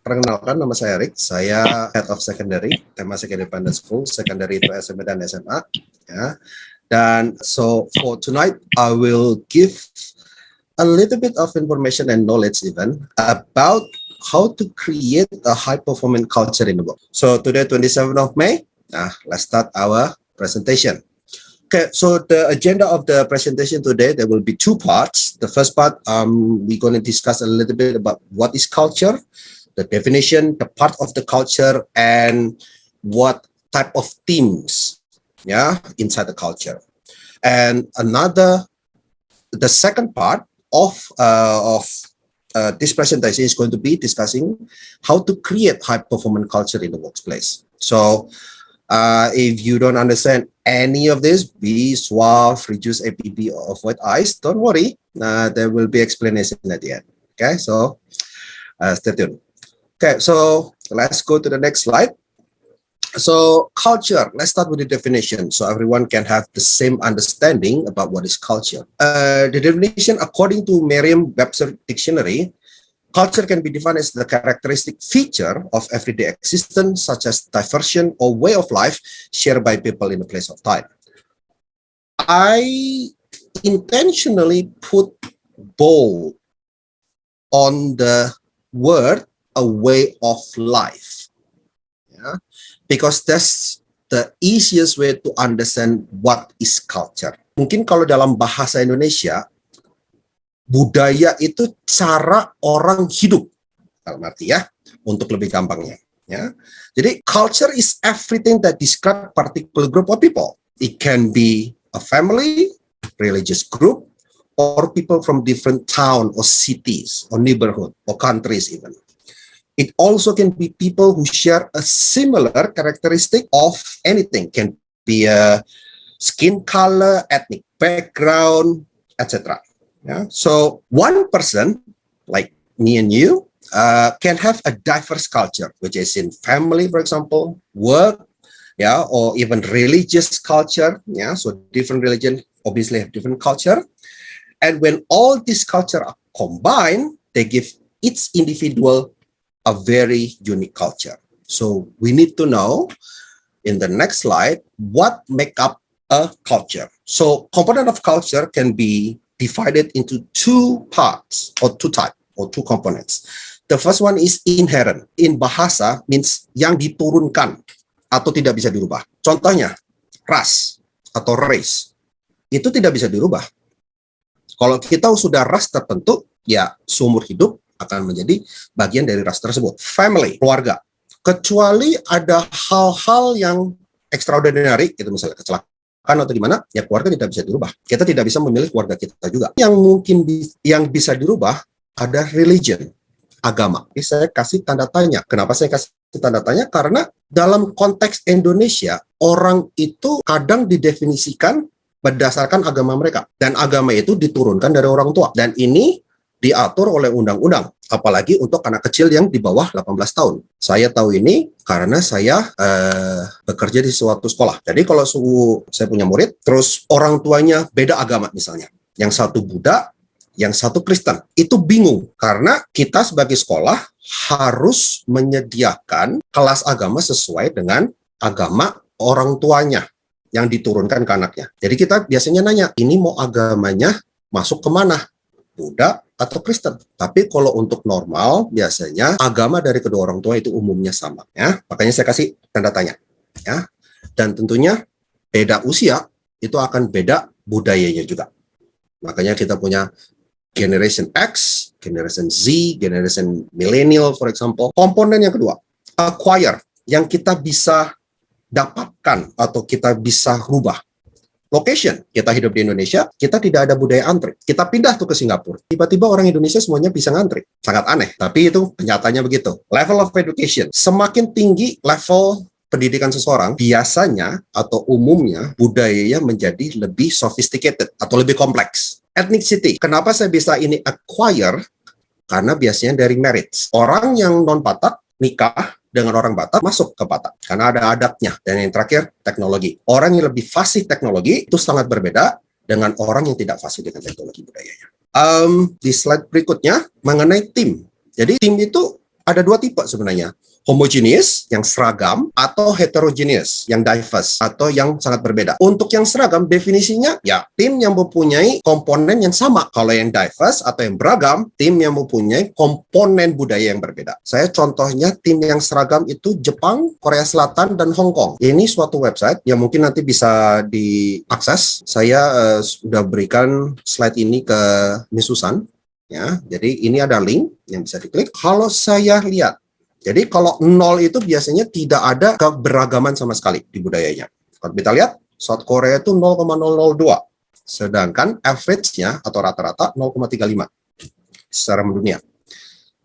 Perkenalkan, nama saya Erik. Saya Head of Secondary, Temasek Independent School, Secondary itu SMA dan SMA. Ya. Dan so for tonight, I will give a little bit of information and knowledge even about how to create a high-performing culture in the work. So today, 27th of May, let's start our presentation. Okay, so the agenda of the presentation today, there will be two parts. The first part, we're going to discuss a little bit about what is culture, the definition, the part of the culture, and what type of themes, inside the culture. And the second part of this presentation is going to be discussing how to create high-performance culture in the workplace. So, if you don't understand any of this, be suave, reduce APB, or avoid eyes, don't worry. There will be explanation at the end. Okay, so stay tuned. Okay, so let's go to the next slide. So culture, let's start with the definition so everyone can have the same understanding about what is culture. The definition, according to Merriam-Webster Dictionary, culture can be defined as the characteristic feature of everyday existence, such as diversion or way of life shared by people in a place of time. I intentionally put bold on the word a way of life, because that's the easiest way to understand what is culture. Mungkin kalau dalam bahasa Indonesia, budaya itu cara orang hidup, dalam arti untuk lebih gampangnya. Jadi culture is everything that describe particular group of people. It can be a family, religious group, or people from different town or cities or neighborhood or countries even. It also can be people who share a similar characteristic of anything. Can be a skin color, ethnic background, etc. So one person like me and you can have a diverse culture, which is in family, for example, work, or even religious culture. So different religion obviously have different culture. And when all these culture are combined, they give each individual a very unique culture. So we need to know in the next slide what make up a culture. So component of culture can be divided into two parts or two types or two components. The first one is inherent. In bahasa means yang diturunkan atau tidak bisa dirubah. Contohnya ras atau race itu tidak bisa dirubah. Kalau kita sudah ras tertentu, seumur hidup akan menjadi bagian dari ras tersebut. Family, keluarga. Kecuali ada hal-hal yang extraordinary, itu misalnya kecelakaan atau gimana, keluarga tidak bisa dirubah. Kita tidak bisa memilih keluarga kita juga. Yang mungkin yang bisa dirubah ada religion, agama. Jadi saya kasih tanda tanya. Kenapa saya kasih tanda tanya? Karena dalam konteks Indonesia, orang itu kadang didefinisikan berdasarkan agama mereka. Dan agama itu diturunkan dari orang tua. Dan ini diatur oleh undang-undang, apalagi untuk anak kecil yang di bawah 18 tahun. Saya tahu ini karena saya bekerja di suatu sekolah. Jadi kalau saya punya murid, terus orang tuanya beda agama misalnya, yang satu Buddha, yang satu Kristen, itu bingung karena kita sebagai sekolah harus menyediakan kelas agama sesuai dengan agama orang tuanya yang diturunkan ke anaknya. Jadi kita biasanya nanya, ini mau agamanya masuk kemana? Buddha atau Kristen. Tapi kalau untuk normal, biasanya agama dari kedua orang tua itu umumnya sama. Makanya saya kasih tanda tanya. Dan tentunya beda usia, itu akan beda budayanya juga. Makanya kita punya Generation X, Generation Z, Generation Millennial, for example. Komponen yang kedua, acquire, yang kita bisa dapatkan atau kita bisa rubah. Location, kita hidup di Indonesia, kita tidak ada budaya antri. Kita pindah tuh ke Singapura. Tiba-tiba orang Indonesia semuanya bisa ngantri. Sangat aneh, tapi itu kenyataannya begitu. Level of education, semakin tinggi level pendidikan seseorang, biasanya atau umumnya budayanya menjadi lebih sophisticated atau lebih kompleks. Ethnicity, kenapa saya bisa ini acquire? Karena biasanya dari marriage. Orang yang non-Batak nikah dengan orang Batak masuk ke Batak karena ada adatnya. Dan yang terakhir, teknologi. Orang yang lebih fasih teknologi itu sangat berbeda dengan orang yang tidak fasih dengan teknologi budayanya. Di slide berikutnya mengenai tim. Jadi tim itu ada dua tipe sebenarnya. Homogeneous, yang seragam, atau heterogeneous, yang diverse, atau yang sangat berbeda. Untuk yang seragam, definisinya, ya, tim yang mempunyai komponen yang sama. Kalau yang diverse atau yang beragam, tim yang mempunyai komponen budaya yang berbeda. Saya contohnya tim yang seragam itu Jepang, Korea Selatan, dan Hong Kong. Ini suatu website yang mungkin nanti bisa diakses. Saya sudah berikan slide ini ke Miss Susan. Ya, jadi ini ada link yang bisa diklik. Kalau saya lihat, jadi kalau 0 itu biasanya tidak ada keberagaman sama sekali di budayanya. Kalau kita lihat, South Korea itu 0,002. Sedangkan average-nya atau rata-rata 0,35 secara mendunia.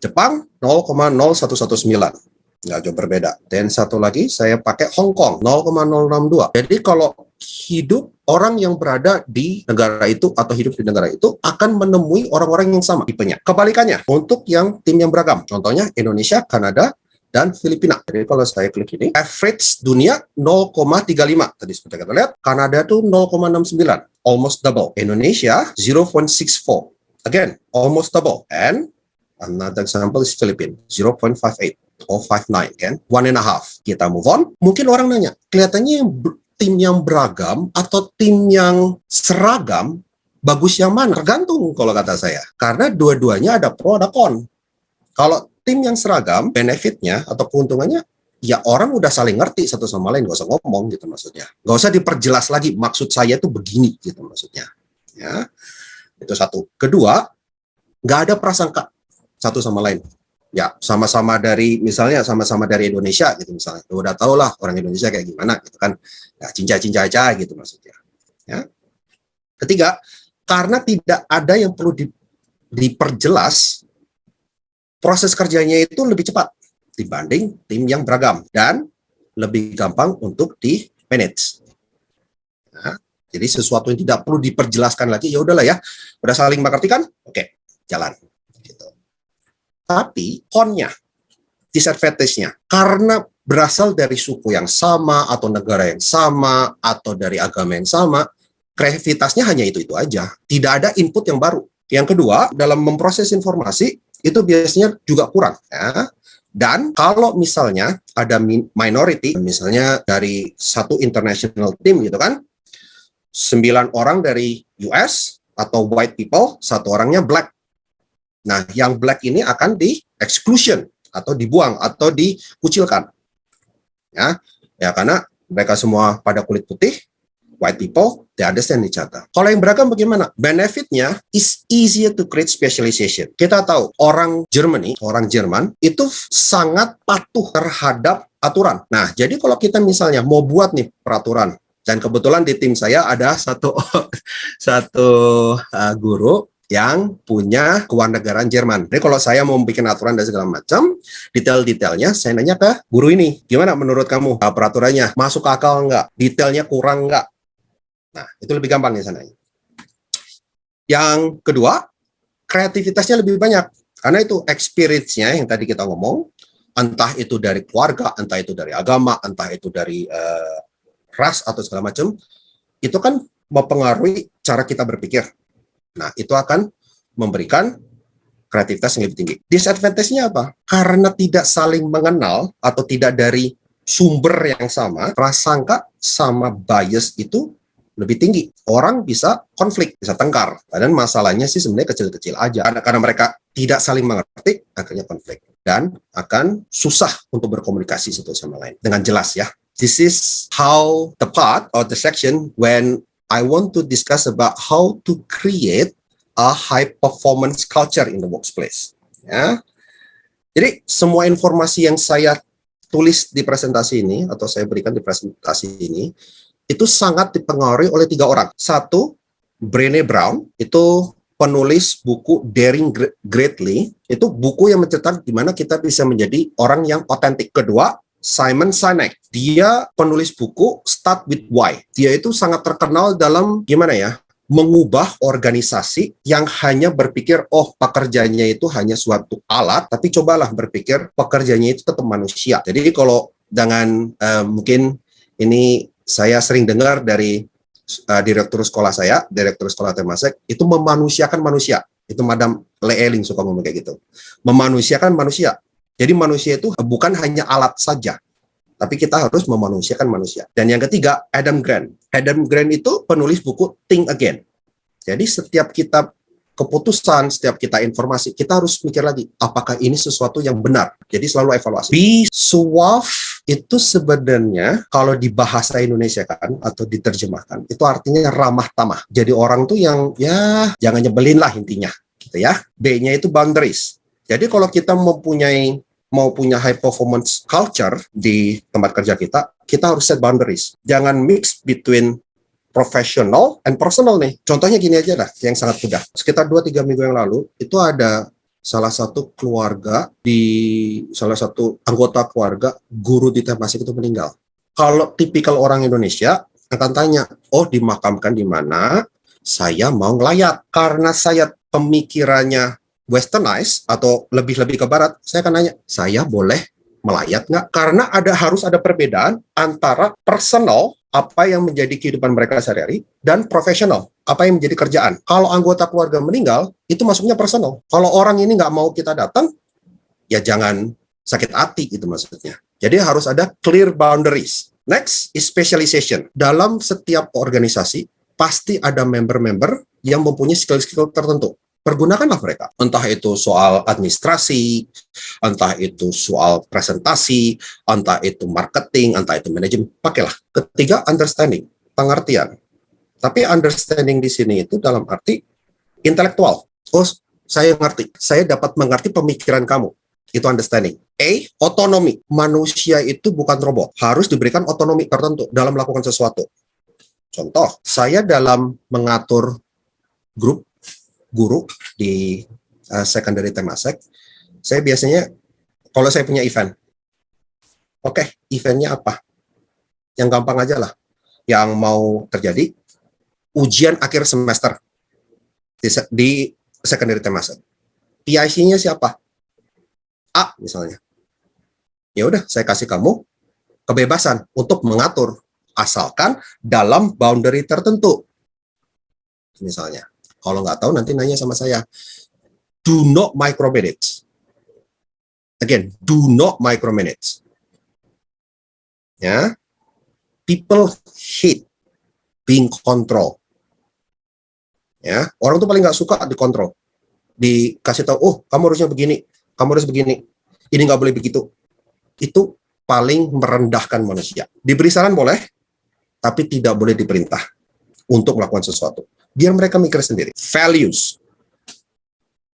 Jepang 0,0119. Nggak jauh berbeda. Dan satu lagi saya pakai Hong Kong 0,062. Jadi kalau hidup orang yang berada di negara itu atau hidup di negara itu akan menemui orang-orang yang sama tipenya. Kebalikannya untuk yang tim yang beragam. Contohnya Indonesia, Kanada, dan Filipina. Jadi kalau saya klik ini, average dunia 0,35. Tadi seperti kita lihat, Kanada itu 0,69. Almost double. Indonesia 0,64. Again, almost double. And another example is Philippines 0,58. or 59 kan, 1.5. Kita move on. Mungkin orang nanya, kelihatannya tim yang beragam atau tim yang seragam bagus yang mana? Tergantung kalau kata saya. Karena dua-duanya ada pro ada con. Kalau tim yang seragam, benefitnya atau keuntungannya, ya orang udah saling ngerti satu sama lain, nggak usah ngomong gitu maksudnya. Nggak usah diperjelas lagi, maksud saya tuh begini gitu maksudnya. Ya, itu satu. Kedua, nggak ada prasangka satu sama lain. Ya, sama-sama dari, misalnya sama-sama dari Indonesia gitu misalnya. Udah tau lah orang Indonesia kayak gimana gitu kan. Ya, cinca-cinca aja gitu maksudnya. Ya. Ketiga, karena tidak ada yang perlu diperjelas, proses kerjanya itu lebih cepat dibanding tim yang beragam dan lebih gampang untuk di-manage. Nah, jadi sesuatu yang tidak perlu diperjelaskan lagi, ya udahlah ya, udah saling mengerti kan? Oke, jalan. Gitu. Tapi con-nya, disadvantage-nya, karena berasal dari suku yang sama atau negara yang sama atau dari agama yang sama, kreativitasnya hanya itu-itu aja. Tidak ada input yang baru. Yang kedua, dalam memproses informasi, itu biasanya juga kurang. Ya. Dan kalau misalnya ada minority, misalnya dari satu international team gitu kan, 9 orang dari US atau white people, 1 orangnya black. Nah, yang black ini akan di-exclusion atau dibuang atau dikucilkan. Ya, karena mereka semua pada kulit putih, white people, they understand each other. Kalau yang beragam bagaimana? Benefitnya is easier to create specialization. Kita tahu orang Jerman itu sangat patuh terhadap aturan. Nah, jadi kalau kita misalnya mau buat nih peraturan, dan kebetulan di tim saya ada satu guru yang punya kewarganegaraan Jerman. Jadi kalau saya mau bikin aturan dan segala macam, detail-detailnya saya nanya ke guru ini, gimana menurut kamu peraturannya? Masuk akal nggak? Detailnya kurang nggak? Nah, itu lebih gampang ya sana. Yang kedua, kreativitasnya lebih banyak. Karena itu experience-nya yang tadi kita ngomong, entah itu dari keluarga, entah itu dari agama, entah itu dari ras atau segala macam, itu kan mempengaruhi cara kita berpikir. Nah, itu akan memberikan kreativitas yang lebih tinggi. Disadvantage-nya apa? Karena tidak saling mengenal atau tidak dari sumber yang sama, prasangka sama bias itu lebih tinggi. Orang bisa konflik, bisa tengkar. Dan masalahnya sih sebenarnya kecil-kecil aja. Karena mereka tidak saling mengerti, akhirnya konflik. Dan akan susah untuk berkomunikasi satu sama lain. Dengan jelas ya. This is how the part or the section when I want to discuss about how to create a high performance culture in the workplace. Ya. Jadi semua informasi yang saya tulis di presentasi ini atau saya berikan di presentasi ini itu sangat dipengaruhi oleh 3 orang. Satu, Brené Brown, itu penulis buku Daring Greatly, itu buku yang mencetak gimana kita bisa menjadi orang yang otentik. Kedua, Simon Sinek, dia penulis buku Start with Why. Dia itu sangat terkenal dalam gimana ya, mengubah organisasi yang hanya berpikir, oh pekerjaannya itu hanya suatu alat, tapi cobalah berpikir pekerjaannya itu tetap manusia. Jadi kalau dengan mungkin ini saya sering dengar dari direktur sekolah saya, direktur sekolah Temasek, itu memanusiakan manusia. Itu Madam Le Eling suka ngomong kayak gitu. Memanusiakan manusia. Jadi manusia itu bukan hanya alat saja, tapi kita harus memanusiakan manusia. Dan yang ketiga, Adam Grant. Adam Grant itu penulis buku Think Again. Jadi setiap kita keputusan, setiap kita informasi, kita harus mikir lagi, apakah ini sesuatu yang benar? Jadi selalu evaluasi. Be suave itu sebenarnya kalau di bahasa Indonesia kan, atau diterjemahkan, itu artinya ramah tamah. Jadi orang tuh yang, ya jangan nyebelin lah intinya. Gitu ya. B-nya itu boundaries. Jadi kalau kita mau punya high performance culture di tempat kerja kita harus set boundaries. Jangan mix between professional and personal nih. Contohnya gini aja lah, yang sangat mudah. Sekitar 2-3 minggu yang lalu, itu ada salah satu anggota keluarga, guru di Temasek itu meninggal. Kalau tipikal orang Indonesia, akan tanya, oh dimakamkan di mana? Saya mau ngelayat. Karena saya pemikirannya westernized, atau lebih ke barat, saya akan nanya, saya boleh melayat nggak? Karena harus ada perbedaan antara personal, apa yang menjadi kehidupan mereka sehari-hari, dan profesional, apa yang menjadi kerjaan. Kalau anggota keluarga meninggal, itu masuknya personal. Kalau orang ini nggak mau kita datang, ya jangan sakit hati, itu maksudnya. Jadi harus ada clear boundaries. Next is specialization. Dalam setiap organisasi, pasti ada member-member yang mempunyai skill-skill tertentu. Pergunakanlah mereka. Entah itu soal administrasi, entah itu soal presentasi, entah itu marketing, entah itu manajemen, pakailah. Ketiga, understanding, pengertian. Tapi understanding di sini itu dalam arti intelektual. Oh, saya ngerti. Saya dapat mengerti pemikiran kamu. Itu understanding. A, otonomi. Manusia itu bukan robot. Harus diberikan otonomi tertentu dalam melakukan sesuatu. Contoh, saya dalam mengatur grup guru di secondary Temasek, saya biasanya, kalau saya punya event, oke, eventnya apa? Yang gampang aja lah. Yang mau terjadi, ujian akhir semester di secondary Temasek. PIC-nya siapa? A, misalnya. Ya udah, saya kasih kamu kebebasan untuk mengatur, asalkan dalam boundary tertentu. Misalnya. Kalau nggak tahu, nanti nanya sama saya. Do not micromanage. Again, do not micromanage. Ya, people hate being control. Ya, orang tuh paling nggak suka dikontrol. Dikasih tahu, oh kamu harusnya begini, kamu harus begini. Ini nggak boleh begitu. Itu paling merendahkan manusia. Diberi saran boleh, tapi tidak boleh diperintah untuk melakukan sesuatu. Biar mereka mikir sendiri. Values.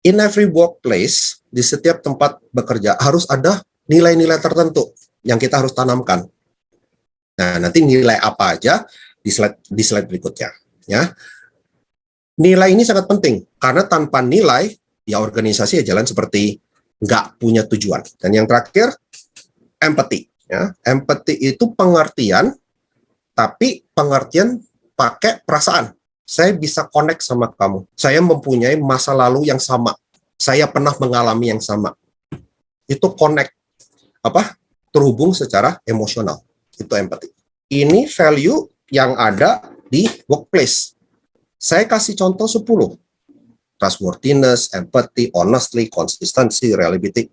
In every workplace, di setiap tempat bekerja, harus ada nilai-nilai tertentu yang kita harus tanamkan. Nah, nanti nilai apa aja di slide berikutnya. Ya. Nilai ini sangat penting, karena tanpa nilai, ya organisasi ya jalan seperti nggak punya tujuan. Dan yang terakhir, empathy. Ya. Empathy itu pengertian, tapi pengertian pakai perasaan. Saya bisa connect sama kamu. Saya mempunyai masa lalu yang sama. Saya pernah mengalami yang sama. Itu connect. Terhubung secara emosional. Itu empathy. Ini value yang ada di workplace. Saya kasih contoh 10. Trustworthiness, empathy, honestly, consistency, reliability.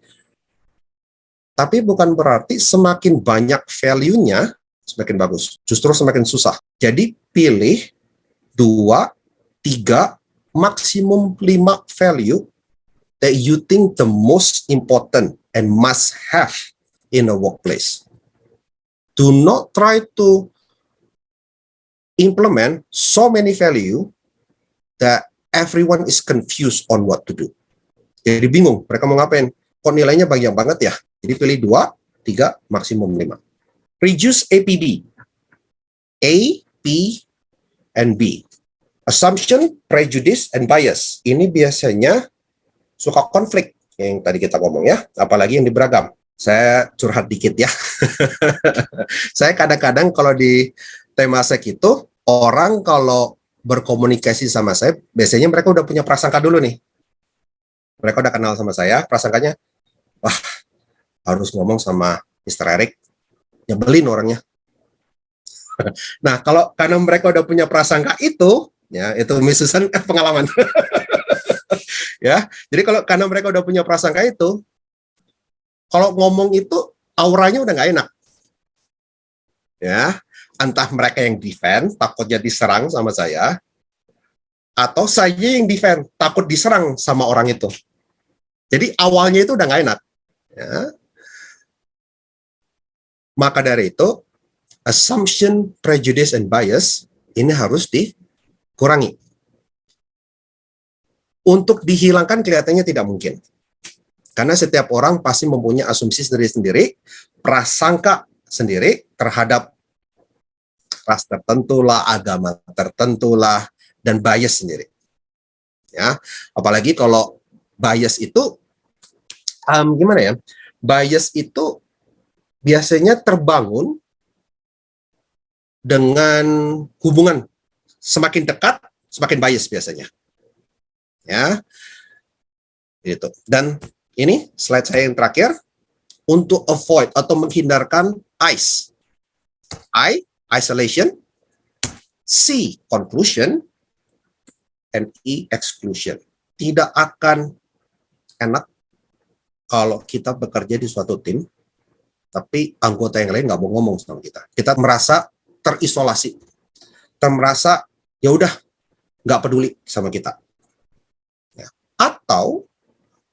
Tapi bukan berarti semakin banyak value-nya, semakin bagus. Justru semakin susah. Jadi pilih 2, 3, maksimum 5 value that you think the most important and must have in a workplace. Do not try to implement so many value that everyone is confused on what to do. Jadi bingung, mereka mau ngapain? Kok nilainya banyak banget ya? Jadi pilih 2, 3, maksimum 5. Reduce APB. A, P, and B. Assumption, prejudice, and bias. Ini biasanya suka konflik yang tadi kita ngomong ya, apalagi yang di beragam. Saya curhat dikit ya. Saya kadang-kadang kalau di Temasek itu, orang kalau berkomunikasi sama saya, biasanya mereka udah punya prasangka dulu nih. Mereka udah kenal sama saya, prasangkanya, wah harus ngomong sama Mr. Eric, nyebelin orangnya. Nah, karena mereka udah punya prasangka itu, ya itu Miss Susan pengalaman. Ya, jadi karena mereka udah punya prasangka itu, Kalau ngomong itu auranya udah nggak enak. Ya, entah mereka yang defend, takutnya diserang sama saya, atau saya yang defend, takut diserang sama orang itu. Jadi awalnya itu udah nggak enak. Ya. Maka dari itu, assumption, prejudice, and bias ini harus dikurangi. Untuk dihilangkan kelihatannya tidak mungkin. Karena setiap orang pasti mempunyai asumsi sendiri-sendiri, prasangka sendiri terhadap ras tertentu lah, agama tertentu lah, dan bias sendiri. Ya, apalagi kalau bias itu, gimana ya? Bias itu biasanya terbangun dengan hubungan semakin dekat, semakin bias biasanya. Ya, itu. Dan ini slide saya yang terakhir, untuk avoid atau menghindarkan ICE. I, isolation, C, conclusion, and E, exclusion. Tidak akan enak kalau kita bekerja di suatu tim, tapi anggota yang lain nggak mau ngomong sama kita. Kita merasa terisolasi, merasa ya udah nggak peduli sama kita. Ya. Atau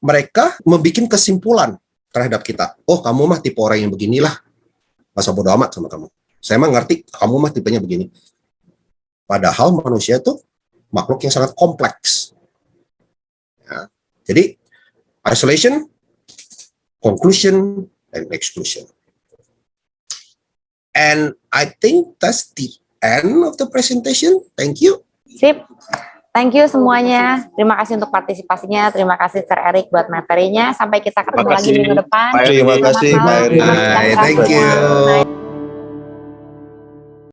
mereka membuat kesimpulan terhadap kita. Oh, kamu mah tipe orang yang beginilah, masa bodo amat sama kamu. Saya mah ngerti, kamu mah tipenya begini. Padahal manusia itu makhluk yang sangat kompleks. Ya. Jadi, isolation, conclusion, and exclusion. And I think that's the end of the presentation. Thank you. Sip. Thank you semuanya. Terima kasih untuk partisipasinya. Terima kasih Sir Eric buat materinya. Sampai kita ketemu lagi minggu depan. Terima kasih, Pak Eric. Thank you.